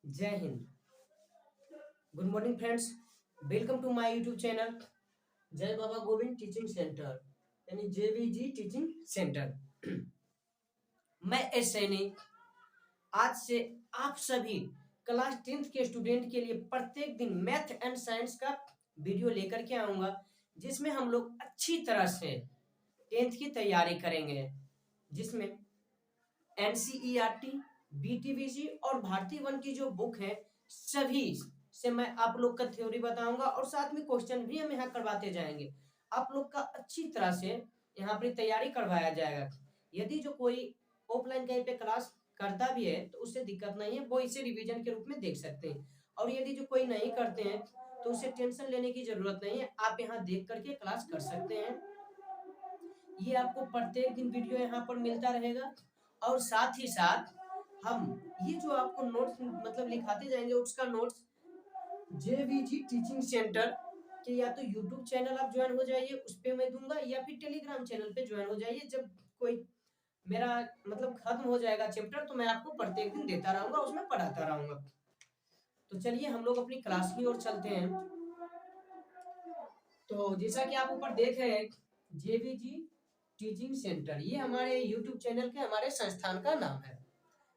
जय हिंद। Good morning friends. Welcome to my YouTube channel Jai Baba Govind teaching centre यानी JVG teaching centre. मैं S Sainik आज से आप सभी क्लास 10th के स्टूडेंट के लिए प्रत्येक दिन मैथ एंड साइंस का वीडियो लेकर के आऊंगा, जिसमें हम लोग अच्छी तरह से 10th की तैयारी करेंगे, जिसमें NCERT, BTVC और भारतीय वन की जो बुक है सभी से मैं आप लोग का थ्योरी बताऊंगा और साथ में क्वेश्चन भी हम यहाँ करवाते जाएंगे। आप लोग का अच्छी तरह से यहाँ पर तैयारी करवाया जाएगा। यदि जो कोई ऑफलाइन कहीं पे क्लास करता भी है तो उससे दिक्कत नहीं है, वो इसे रिवीजन के रूप में देख सकते हैं। और यदि जो कोई नहीं करते हैं तो उसे टेंशन लेने की जरूरत नहीं है, आप यहाँ देख करके क्लास कर सकते हैं। ये आपको प्रत्येक दिन वीडियो यहाँ पर मिलता रहेगा और साथ ही साथ हम ये जो आपको नोट्स मतलब लिखाते जाएंगे उसका नोट्स JVG टीचिंग सेंटर के या तो यूट्यूब चैनल आप ज्वाइन हो जाइए, उस पे मैं दूंगा, या फिर टेलीग्राम चैनल पे ज्वाइन हो जाइए। जब कोई मेरा मतलब खत्म हो जाएगा चैप्टर तो मैं आपको प्रत्येक दिन देता रहूंगा, उसमें पढ़ाता रहूंगा। तो चलिए हम लोग अपनी क्लास की ओर चलते हैं। तो जैसा कि आप ऊपर देख रहे हैं JVG टीचिंग सेंटर, ये हमारे यूट्यूब चैनल के हमारे संस्थान का नाम है।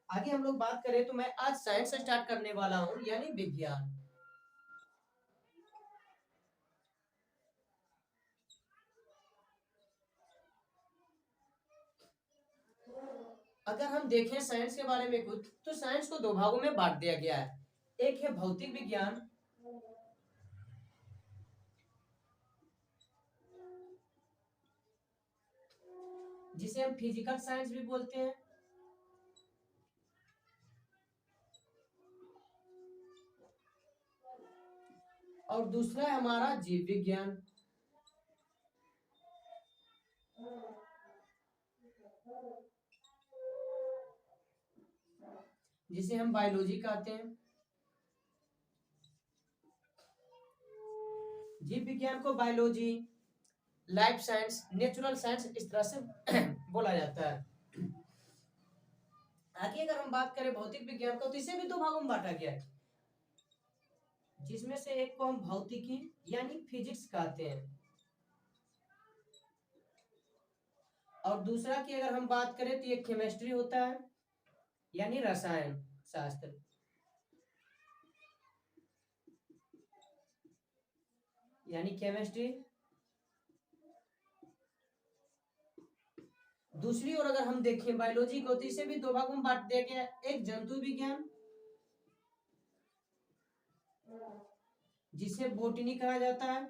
आगे हम लोग बात करें तो मैं आज साइंस स्टार्ट करने वाला हूँ, यानी विज्ञान। अगर हम देखें साइंस के बारे में कुछ, तो साइंस को दो भागों में बांट दिया गया है। एक है भौतिक विज्ञान, जिसे हम फिजिकल साइंस भी बोलते हैं, और दूसरा है हमारा जीव विज्ञान, जिसे हम बायोलॉजी कहते हैं। जीव विज्ञान को biology, life science, natural science इस तरह से बोला जाता है। आगे अगर हम बात करें भौतिक विज्ञान को, तो इसे भी दो भागों में बांटा गया है, जिसमें से एक को हम भौतिकी यानी फिजिक्स कहते हैं, और दूसरा की अगर हम बात करें तो ये केमिस्ट्री होता है यानी रसायन शास्त्र। यानी केमिस्ट्री। दूसरी ओर अगर हम देखें बायोलॉजी को, तो इसे भी दो भागों में बांट दिया गया है, एक जंतु विज्ञान जिसे बोटनी कहा जाता है,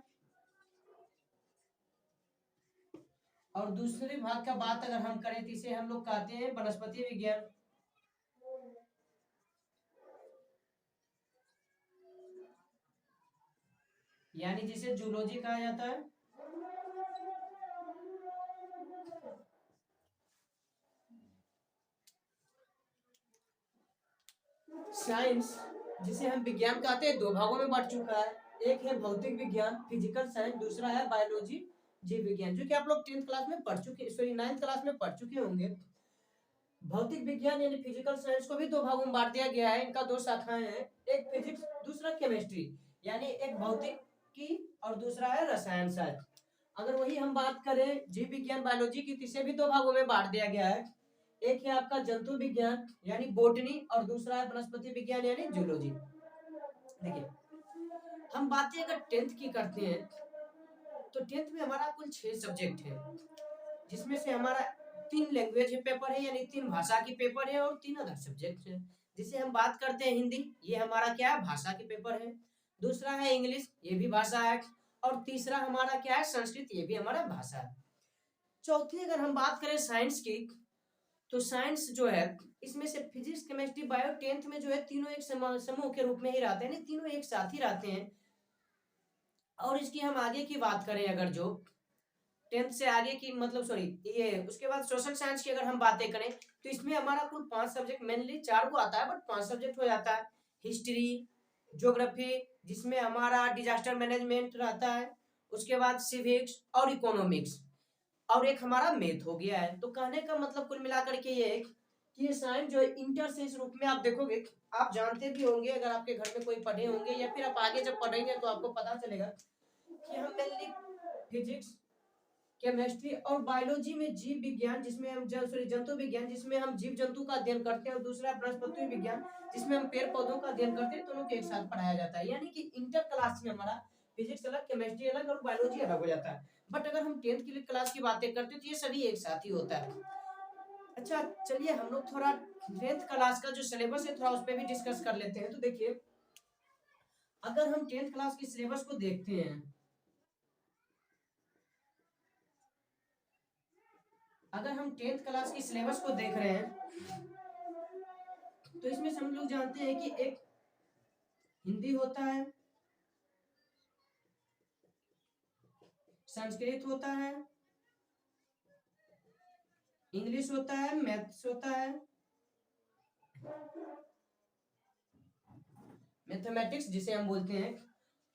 और दूसरे भाग का बात अगर हम करें तो इसे हम लोग कहते हैं वनस्पति विज्ञान। यानी जिसे जूलॉजी कहा जाता है। साइंस जिसे हम विज्ञान कहते हैं दो भागों में बांट चुका है, एक है भौतिक विज्ञान फिजिकल साइंस, दूसरा है बायोलॉजी जीव विज्ञान, जो कि आप लोग 10th क्लास में पढ़ चुके, सॉरी 9th क्लास में पढ़ चुके होंगे। भौतिक विज्ञान यानी फिजिकल साइंस को भी दो भागों में बांट दिया गया है। इनका दो शाखाएं हैं, एक फिजिक्स दूसरा केमिस्ट्री, यानी एक भौतिक की और दूसरा है रसायन शास्त्र। अगर वही हम बात करें जीव विज्ञान बायोलॉजी की, तो इसे भी दो भागों में बांट दिया गया है, एक है आपका जंतु विज्ञान यानी बोटनी, और दूसरा है वनस्पति विज्ञान यानी जूलॉजी। देखिए हम बातें अगर 10th की करते हैं तो 10th में हमारा कुल 6 सब्जेक्ट है, जिसमें से हमारा 3 लैंग्वेज पेपर है यानी 3 भाषा की पेपर है, और 3 अदर सब्जेक्ट है। जिसे हम बात करते हैं हिंदी, ये हमारा क्या है भाषा की पेपर है। दूसरा है इंग्लिश, ये भी भाषा है। और तीसरा हमारा क्या है संस्कृत, ये भी हमारा भाषा है। चौथी अगर हम बात करें साइंस की, तो साइंस जो है इसमें से फिजिक्स केमिस्ट्री बायो 10th में जो है तीनों एक समूह के रूप में ही रहते हैं, तीनों एक साथ ही रहते हैं। और इसकी हम आगे की बात करें, अगर जो 10th से आगे की मतलब सॉरी ये उसके बाद सोशल साइंस की अगर हम बातें करें, तो इसमें हमारा कुल 5 सब्जेक्ट, मेनली 4 को आता है बट 5 सब्जेक्ट हो जाता है। हिस्ट्री, ज्योग्राफी जिसमें हमारा डिजास्टर मैनेजमेंट रहता है, उसके बाद सिविक्स और इकोनॉमिक्स, और एक हमारा मैथ हो गया है। तो कहने का मतलब कुल मिलाकर के ये कि ये साइन जो है इंटर से इस रूप में आप देखोगे, आप जानते भी होंगे अगर आपके घर में कोई पढ़े होंगे या फिर आप आगे जब पढ़ेंगे तो आपको पता चलेगा कि हम मेनली फिजिक्स, केमिस्ट्री और बायोलॉजी में जीव विज्ञान जिसमें हम जंतु विज्ञान जिसमें हम जीव जंतु का अध्ययन करते हैं और दूसरा वनस्पति विज्ञान जिसमें हम पेड़ पौधों का अध्ययन करते हैं, दोनों को एक साथ पढ़ाया जाता है। यानी कि इंटर क्लास में हमारा फिजिक्स अलग, केमिस्ट्री अलग और बायोलॉजी अलग हो जाता है। बट अगर हम 10th की क्लास की बातें करते हैं तो ये सभी एक साथ ही होता है। अच्छा चलिए हम लोग थोड़ा 10th क्लास का जो सिलेबस है थोड़ा उस पर भी डिस्कस कर लेते हैं। तो देखिए अगर हम 10th क्लास की सिलेबस को देखते हैं, अगर हम 10th क्लास की सिलेबस को देख रहे हैं तो इसमें से हम लोग जानते हैं कि एक हिंदी होता है, संस्कृत होता है, इंग्लिश होता है, मैथ्स होता है, मैथमेटिक्स जिसे हम बोलते हैं,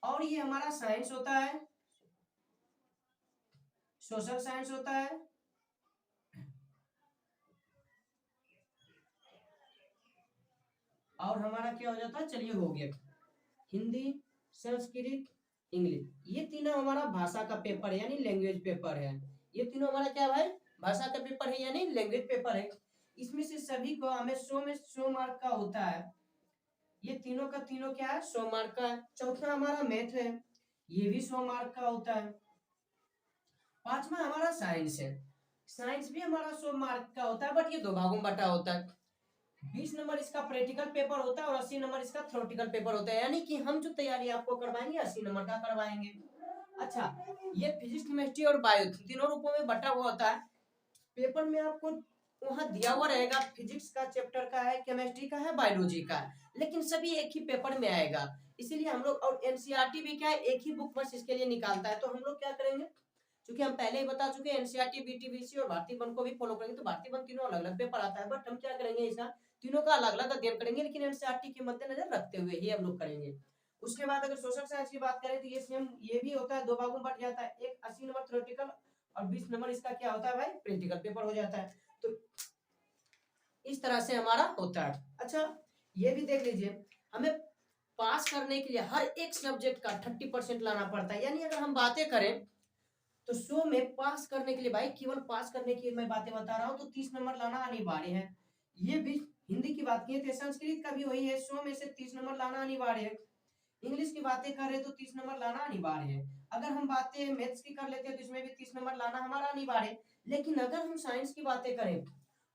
और ये हमारा साइंस होता है, सोशल साइंस होता है, और हमारा क्या हो जाता है, चलिए हो गया हिंदी, संस्कृत, इंग्लिश। ये तीनों हमारा भाषा का पेपर है यानी लैंग्वेज पेपर है। ये तीनों हमारा क्या भाई, भाषा का पेपर है यानी लैंग्वेज पेपर है। इसमें से सभी को हमें 100 में 100 मार्क का होता है। ये तीनों का तीनों क्या है, 100 मार्क का है। चौथा हमारा मैथ है, ये भी 100 मार्क का होता है। पांचवा हमारा साइंस है, साइंस भी हमारा 100 मार्क का होता है, बट ये दो भागों में बटा होता है। 20 नंबर इसका प्रैक्टिकल पेपर होता है और 80 नंबर इसका थ्योरेटिकल पेपर होता है। यानी कि हम जो तैयारी आपको करवाएंगे 80 नंबर का करवाएंगे। अच्छा ये फिजिक्स, केमिस्ट्री और बायो तीनों रूपों में बटा हुआ होता है। पेपर में आपको वहां दिया हुआ रहेगा फिजिक्स का चैप्टर का है, केमिस्ट्री का है, बायोलॉजी का है, लेकिन सभी एक ही पेपर में आएगा। इसीलिए हम लोग, और एनसीईआरटी भी क्या है, एक ही बुक बस इसके लिए निकालता है। तो हम लोग क्या करेंगे, क्योंकि हम पहले ही बता चुके हैं एनसीईआरटी, बीटीबीसी और भारतीय वन को भी फॉलो करेंगे, तो भारतीय वन तीनों अलग अलग पेपर आता है, बट हम क्या करेंगे इसका तीनों का अलग अलग अध्ययन करेंगे, लेकिन एनसीईआरटी के मद्देनजर रखते हुए ही हम लोग करेंगे। उसके बाद अगर सोशल साइंस की बात करें तो ये सेम, ये भी होता है, दो भागों में बट जाता है, एक 80 नंबर थ्योरेटिकल और 20 नंबर इसका क्या होता है भाई, प्रैक्टिकल पेपर हो जाता है। तो इस तरह से हमारा होता है। अच्छा ये भी देख लीजिए, हमें पास करने के लिए हर एक सब्जेक्ट का 30% लाना पड़ता है। यानी अगर हम बातें करें तो 100 में पास करने के लिए भाई, केवल पास करने की मैं बातें बता रहा हूँ, तो 30 नंबर लाना अनिवार्य है। ये भी हिंदी की बात की थे, संस्कृत का भी वही है, 100 में से 30 नंबर लाना अनिवार्य है। इंग्लिश की बातें कर रहे तो 30 नंबर लाना अनिवार्य है। अगर हम बातें मैथ्स की कर लेते हैं तो इसमें भी 30 नंबर लाना हमारा अनिवार्य है। लेकिन अगर हम साइंस की बातें करें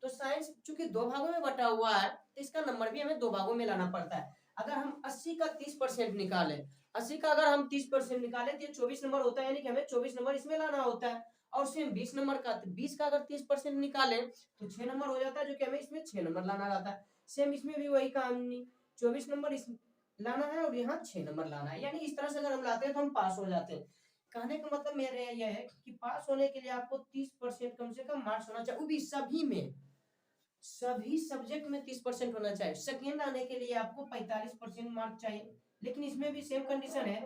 तो साइंस चूंकि दो भागों में बटा हुआ है तो इसका नंबर भी हमें दो भागों में लाना पड़ता है। अगर हम 80 का 30% निकालें, 80 का अगर हम 30% निकालें तो ये 24 नंबर होता है, यानी कि हमें 24 नंबर इसमें लाना होता है। और सेम 20 नंबर का, 20 का अगर 30% निकालें तो 6 नंबर हो जाता है, जो कि हमें इसमें 6 नंबर लाना रहता है। सेम इसमें भी वही कहानी, 24 नंबर इस लाना है और यहाँ 6 नंबर लाना है। यानी इस तरह से अगर हम लाते हैं तो हम पास हो जाते हैं। कहने का मतलब मेरा यह है कि पास होने के लिए आपको 30% कम से कम मार्क्स होना चाहिए, वो भी सभी में, सभी सब्जेक्ट में 30% होना चाहिए। सेकेंड आने के लिए आपको 45% मार्क चाहिए, लेकिन इसमें भी सेम कंडीशन है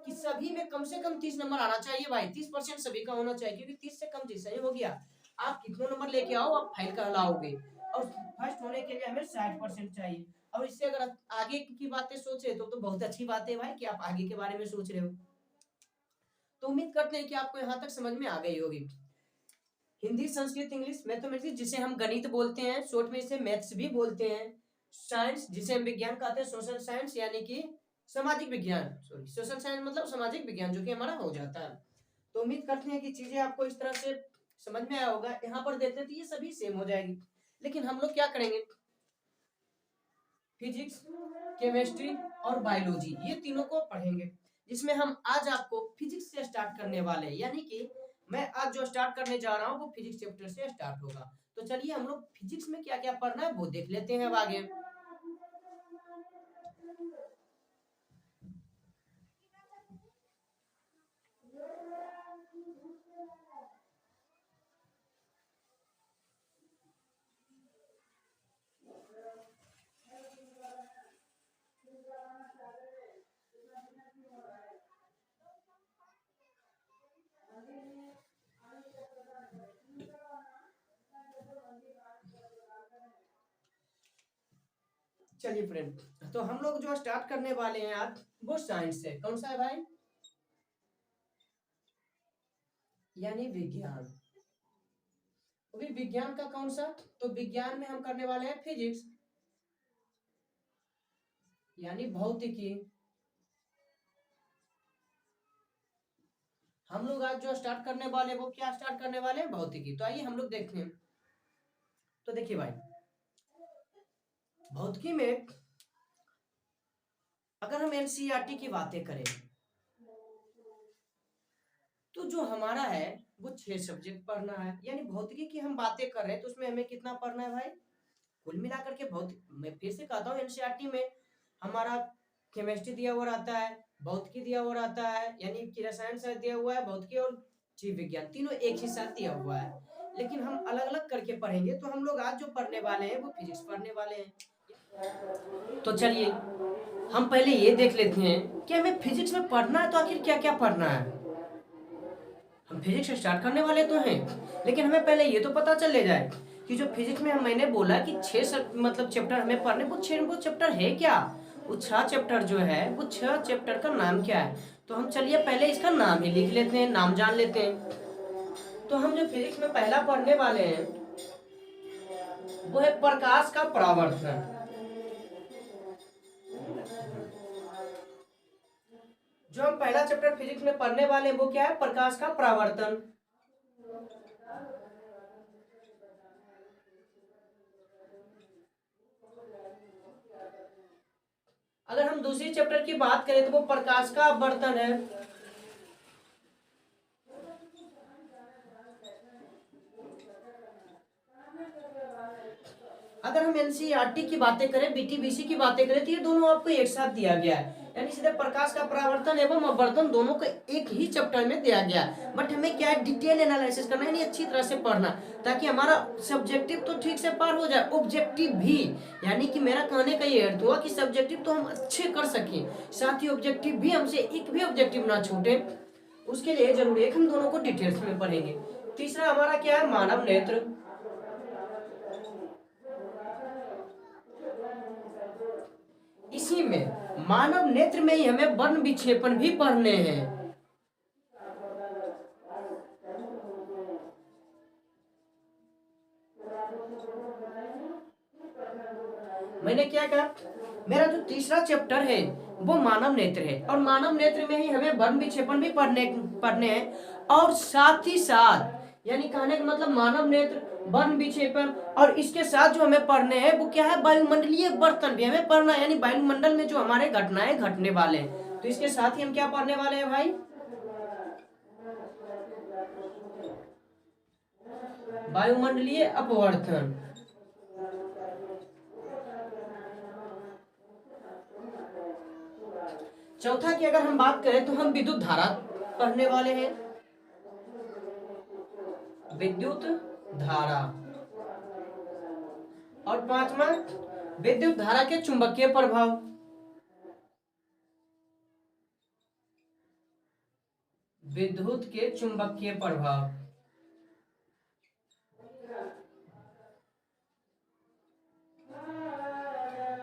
कि सभी में कम से कम 30 नंबर आना चाहिए भाई, 30% सभी का होना चाहिए, क्योंकि 30 से कम जैसा ही हो गया आप कितना नंबर लेके आओ आप फेल कहलाओगे। और फर्स्ट होने के लिए हमें 60% चाहिए। और इससे अगर आगे की बातें सोचे तो बहुत अच्छी बात है भाई कि आप आगे के बारे में सोच रहे हो। तो उम्मीद करते हैं कि आपको यहाँ तक समझ में आ गई होगी। हिंदी, संस्कृत, इंग्लिश, मैथमेटिक्स जिसे हम गणित बोलते हैं, शॉर्ट में इसे मैथ्स भी बोलते हैं, साइंस जिसे हम विज्ञान कहते हैं, सोशल साइंस यानी कि सामाजिक विज्ञान, सॉरी सोशल साइंस मतलब सामाजिक विज्ञान जो कि हमारा हो जाता है। तो उम्मीद करते हैं कि चीजें आपको इस तरह से समझ में आया होगा। यहाँ पर देते तो ये सभी सेम हो जाएगी, लेकिन हम लोग क्या करेंगे, फिजिक्स, केमिस्ट्री और बायोलॉजी ये तीनों को पढ़ेंगे, जिसमें हम आज आपको फिजिक्स से स्टार्ट करने वाले हैं। यानी कि मैं आज जो स्टार्ट करने जा रहा हूँ वो फिजिक्स चैप्टर से स्टार्ट होगा। तो चलिए हम लोग फिजिक्स में क्या क्या पढ़ना है वो देख लेते हैं अब आगे। चलिए फ्रेंड, तो हम लोग जो स्टार्ट करने वाले हैं आज वो साइंस से। कौन सा है भाई? यानी विज्ञान। वो भी विज्ञान का कौन सा? तो विज्ञान में हम करने वाले हैं फिजिक्स, यानी भौतिकी। हम लोग आज जो स्टार्ट करने वाले हैं वो क्या स्टार्ट करने वाले हैं? भौतिकी। तो आइए हम लोग देखते हैं। तो देखिए भाई, भौतिकी में अगर हम एनसीईआरटी की बातें करें तो जो हमारा है वो 6 सब्जेक्ट पढ़ना है। यानी भौतिकी की हम बातें कर रहे हैं तो उसमें हमें कितना पढ़ना है भाई? कुल मिलाकर के भौतिक, मैं फिर से कहता हूँ, एनसीईआरटी में हमारा केमिस्ट्री दिया हुआ रहता है, भौतिकी दिया हुआ रहता है, यानी कि रसायन शास्त्र दिया हुआ है, भौतिकी और जीव विज्ञान तीनों एक ही साथ दिया हुआ है। लेकिन हम अलग अलग करके पढ़ेंगे। तो हम लोग आज जो पढ़ने वाले हैं वो फिजिक्स पढ़ने वाले हैं। तो चलिए हम पहले ये देख लेते हैं कि हमें फिजिक्स में पढ़ना है तो आखिर क्या क्या पढ़ना है। हम फिजिक्स स्टार्ट करने वाले तो हैं, लेकिन हमें पहले ये तो पता चल ले जाए कि जो फिजिक्स में मैंने बोला कि 6 मतलब चैप्टर हमें पढ़ने, वो 6 चैप्टर है क्या? वो 6 चैप्टर जो है वो 6 चैप्टर का नाम क्या है? तो हम चलिए पहले इसका नाम ही लिख लेते हैं, नाम जान लेते हैं। तो हम जो फिजिक्स में पहला पढ़ने वाले हैं वो है प्रकाश का परावर्तन। जो हम पहला चैप्टर फिजिक्स में पढ़ने वाले हैं वो क्या है? प्रकाश का परावर्तन। अगर हम दूसरी चैप्टर की बात करें तो वो प्रकाश का अपवर्तन है। अगर हम एनसीईआरटी की बातें करें, बीटीबीसी की बातें करें तो ये दोनों आपको एक साथ दिया गया है, यानी सीधे प्रकाश का परावर्तन एवं अपवर्तन दोनों को एक ही चैप्टर में दिया गया। बट हमें क्या है, डिटेल एनालिसिस करना है, यानी अच्छी तरह से पढ़ना, ताकि हमारा सब्जेक्टिव तो ठीक से पार हो जाए, ऑब्जेक्टिव भी। यानी कि मेरा कहने का ये अर्थ हुआ कि सब्जेक्टिव तो हम अच्छे कर सकें, साथ ही ऑब्जेक्टिव भी हमसे एक भी ऑब्जेक्टिव ना छूटे। उसके लिए जरूरी है कि हम दोनों को डिटेल्स में पढ़ेंगे। तीसरा हमारा क्या है? मानव नेत्र। इसी में मानव नेत्र में ही हमें वर्ण विक्षेपण भी पढ़ने हैं। मैंने क्या कहा, मेरा जो तीसरा चैप्टर है वो मानव नेत्र है, और मानव नेत्र में ही हमें वर्ण विक्षेपण भी पढ़ने हैं। और साथ ही साथ, यानी कहने का मतलब मानव नेत्र, वर्ण विक्षेपण, और इसके साथ जो हमें पढ़ने हैं वो क्या है? वायुमंडलीय वर्तन भी हमें पढ़ना है, यानी वायुमंडल में जो हमारे घटनाएं घटने वाले हैं। तो इसके साथ ही हम क्या पढ़ने वाले हैं भाई? वायुमंडलीय अपवर्तन। चौथा की अगर हम बात करें तो हम विद्युत धारा पढ़ने वाले हैं, विद्युत धारा। और पांचवा, विद्युत धारा के चुंबकीय प्रभाव। विद्युत के चुंबकीय प्रभाव।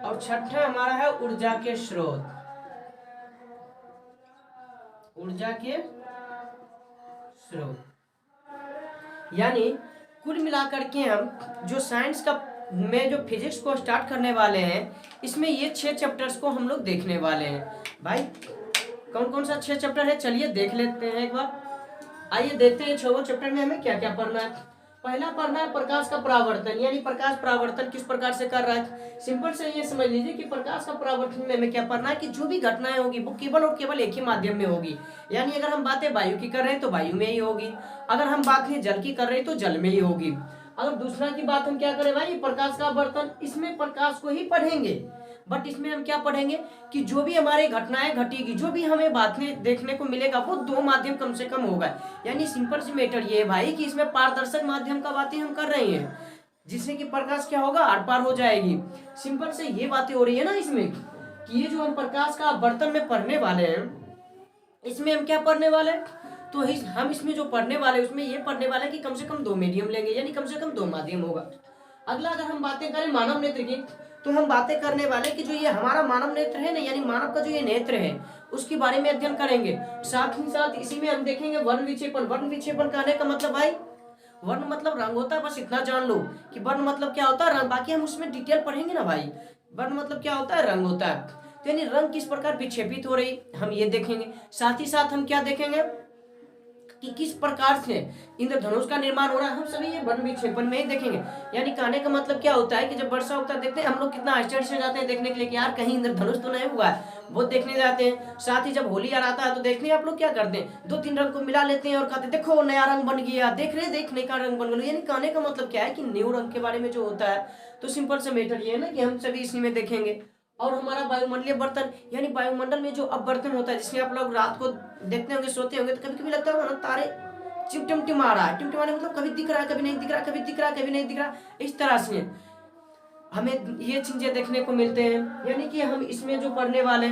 और छठा हमारा है ऊर्जा के स्रोत। ऊर्जा के स्रोत, यानी कुल मिलाकर के हम जो साइंस का में जो फिजिक्स को स्टार्ट करने वाले हैं, इसमें ये 6 चैप्टर्स को हम लोग देखने वाले हैं। भाई कौन कौन सा 6 चैप्टर है, चलिए देख लेते हैं एक बार। आइए देखते हैं 6 चैप्टर में हमें क्या क्या पढ़ना है। पहला पढ़ना है प्रकाश का परावर्तन, यानी प्रकाश परावर्तन किस प्रकार से कर रहा है। सिंपल से ये समझ लीजिए कि प्रकाश का परावर्तन में हमें क्या पढ़ना है कि जो भी घटनाएं होगी वो केवल और केवल एक ही माध्यम में होगी। यानी अगर हम बातें वायु की कर रहे हैं तो वायु में ही होगी, अगर हम बात जल की कर रहे हैं तो जल में ही होगी। अगर दूसरा की बात हम क्या करें भाई, प्रकाश का अपवर्तन, इसमें प्रकाश को ही पढ़ेंगे। बट इसमें हम क्या पढ़ेंगे कि जो भी हमारे घटनाएं घटेगी, जो भी हमें बातें देखने को मिलेगा वो 2 माध्यम कम से कम होगा। यानी सिंपल सी मैटर ये है भाई कि इसमें पारदर्शक माध्यम का बातें हम कर रहे हैं, जिससे कि प्रकाश क्या होगा, आर पार हो जाएगी। सिंपल से ये बातें हो रही है ना इसमें, कि ये जो हम प्रकाश का बर्तन में पढ़ने वाले हैं, इसमें हम क्या पढ़ने वाले हैं, तो हम इसमें जो पढ़ने वाले हैं उसमें ये पढ़ने वाले हैं कि कम से कम 2 मीडियम लेंगे, यानी कम से कम 2 माध्यम होगा। अगला अगर हम बातें करें मानव नेत्र की, तो हम बातें करने वाले कि जो ये हमारा मानव नेत्र है ना, यानी मानव का जो ये नेत्र है उसके बारे में अध्ययन करेंगे। साथ ही साथ इसी में हम देखेंगे वर्ण विक्षेपण। वर्ण विक्षेपण कहने का मतलब भाई, वर्ण मतलब रंग होता है, बस इतना जान लो कि वर्ण मतलब क्या होता है, रंग। बाकी हम उसमें डिटेल पढ़ेंगे ना भाई। वर्ण मतलब क्या होता है, रंग होता है। तो यानी रंग किस प्रकार विक्षेपित हो रही हम ये देखेंगे। साथ ही साथ हम क्या देखेंगे कि किस प्रकार से इंद्रधनुष का निर्माण हो रहा है, हम सभी ये वर्ण विक्षेपण में ही देखेंगे। यानी कहने का मतलब क्या होता है कि जब वर्षा होता है देखते हैं हम लोग कितना आश्चर्य से जाते हैं देखने के लिए कि यार कहीं इंद्रधनुष तो नहीं हुआ है, वो देखने जाते हैं। साथ ही जब होली यार आता है तो देखते हैं आप लोग क्या करते हैं, 2-3 रंग को मिला लेते हैं और कहते हैं देखो नया रंग बन गया, देखने का रंग बन गया। यानी कहने का मतलब क्या है कि न्यू रंग के बारे में जो होता है, तो सिंपल सा मैटर ये है ना कि हम सभी इसी में देखेंगे। और हमारा वायुमंडलीय बर्तन, यानी वायुमंडल में जो अपवर्तन होता है, जिसमें आप लोग रात को देखते होंगे, सोते होंगे, तो कभी कभी लगता है ना तारे टिमटिमा रहा है। टिमटिमाने मतलब कभी दिख रहा है, कभी नहीं दिख रहा, कभी दिख रहा, कभी नहीं दिख रहा। इस तरह से हमें ये चीजें देखने को मिलते हैं। यानी कि हम इसमें जो पढ़ने वाले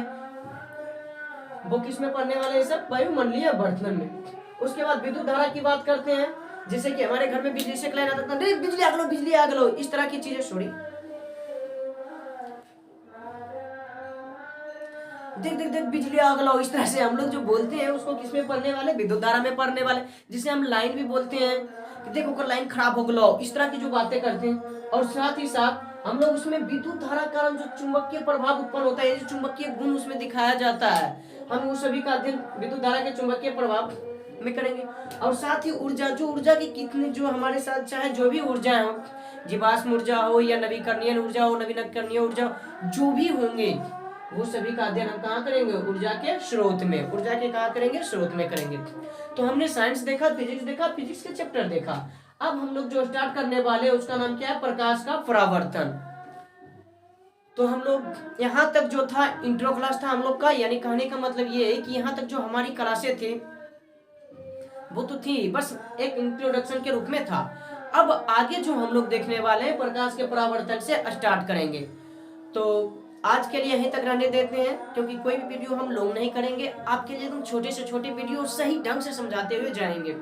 वो किस में पढ़ने वाले हैं, सब वायुमंडलीय बर्तन में। उसके बाद विद्युत धारा की बात करते हैं, जैसे कि हमारे घर में बिजली से लाइन आता है, बिजली आग लो, बिजली आग लो, इस तरह की चीजें। सॉरी, देख देख देख बिजली आग लाओ, इस तरह से हम लोग जो बोलते हैं उसको किसमें पढ़ने वाले, विद्युत धारा में पढ़ने वाले। जिसे हम लाइन भी बोलते हैं कि देखो कर लाइन खराब हो गया, इस तरह की जो बातें करते हैं। और साथ ही साथ हम लोग उसमें विद्युत धारा कारण जो चुंबकीय प्रभाव उत्पन्न होता है, जो चुंबकीय गुण उसमें दिखाया जाता है, हम उस सभी का अध्ययन विद्युत धारा के चुंबकीय प्रभाव में करेंगे। और साथ ही ऊर्जा, जो ऊर्जा की कितनी जो हमारे साथ चाहे जो भी ऊर्जा हो, जीवाश्म ऊर्जा हो या नवीकरणीय ऊर्जा हो, नवीकरणीय ऊर्जा जो भी होंगे, वो सभी का अध्ययन हम कहाँ करेंगे, ऊर्जा के स्रोत में। ऊर्जा के कहाँ करेंगे, स्रोत में करेंगे। तो हमने साइंस देखा, फिजिक्स देखा, फिजिक्स के चैप्टर देखा। अब हम लोग जो स्टार्ट करने वाले हैं उसका नाम क्या है, प्रकाश का परावर्तन। तो हम लोग यहाँ तक जो था इंट्रो क्लास था हम लोग का, यानी कहने का मतलब ये है कि यहाँ तक जो हमारी क्लासें थी वो तो थी, बस एक इंट्रोडक्शन के रूप में था। अब आगे जो हम लोग देखने वाले हैं प्रकाश के परावर्तन से स्टार्ट करेंगे। तो आज के लिए यहीं तक रहने देते हैं, क्योंकि कोई भी वीडियो हम लॉन्ग नहीं करेंगे। आपके लिए हम छोटे से छोटे वीडियो सही ढंग से समझाते हुए जाएंगे।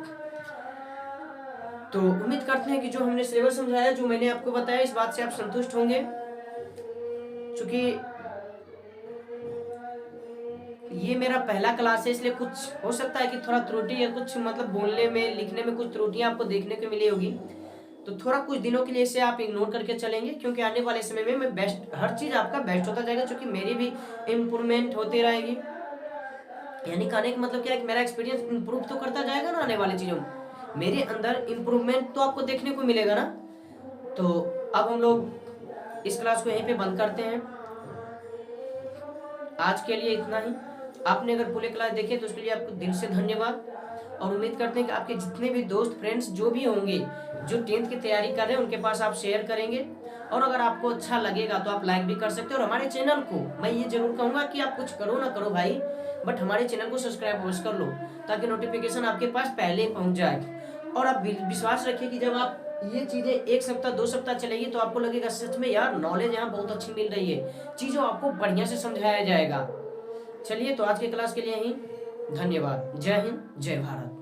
तो उम्मीद करते हैं कि जो हमने सिलेबस समझाया, जो मैंने आपको बताया, इस बात से आप संतुष्ट होंगे। क्योंकि ये मेरा पहला क्लास है, इसलिए कुछ हो सकता है कि थोड़ा त्रुटि या कुछ मतलब बोलने में लिखने में कुछ त्रुटियां आपको देखने को मिली होगी। तो थोड़ा कुछ दिनों के लिए इसे आप इग्नोर करके चलेंगे, क्योंकि आने वाले समय में मैं बेस्ट, हर चीज़ आपका बेस्ट होता जाएगा, क्योंकि मेरी भी इम्प्रूवमेंट होती रहेगी। यानी कहने का मतलब क्या है कि मेरा एक्सपीरियंस इम्प्रूव तो करता जाएगा ना आने वाली चीज़ों में, मेरे अंदर इम्प्रूवमेंट तो आपको देखने को मिलेगा ना। तो अब हम लोग इस क्लास को यहीं पे बंद करते हैं। आज के लिए इतना ही। आपने अगर पूरे क्लास देखे तो उसके लिए आपको दिल से धन्यवाद। और उम्मीद करते हैं कि आपके जितने भी दोस्त फ्रेंड्स जो भी होंगे जो 10th की तैयारी कर रहे हैं उनके पास आप शेयर करेंगे। और अगर आपको अच्छा लगेगा तो आप लाइक भी कर सकते हो। और हमारे चैनल को मैं ये जरूर कहूँगा कि आप कुछ करो ना करो भाई, बट हमारे चैनल को सब्सक्राइब अवश्य कर लो, ताकि नोटिफिकेशन आपके पास पहले पहुँच जाए। और आप विश्वास रखिए कि जब आप ये चीज़ें 1 सप्ताह 2 सप्ताह चलेगी तो आपको लगेगा सच में यार नॉलेज यहाँ बहुत अच्छी मिल रही है, चीज़ों आपको बढ़िया से समझाया जाएगा। चलिए, तो आज के क्लास के लिए ही धन्यवाद। जय हिंद, जय भारत।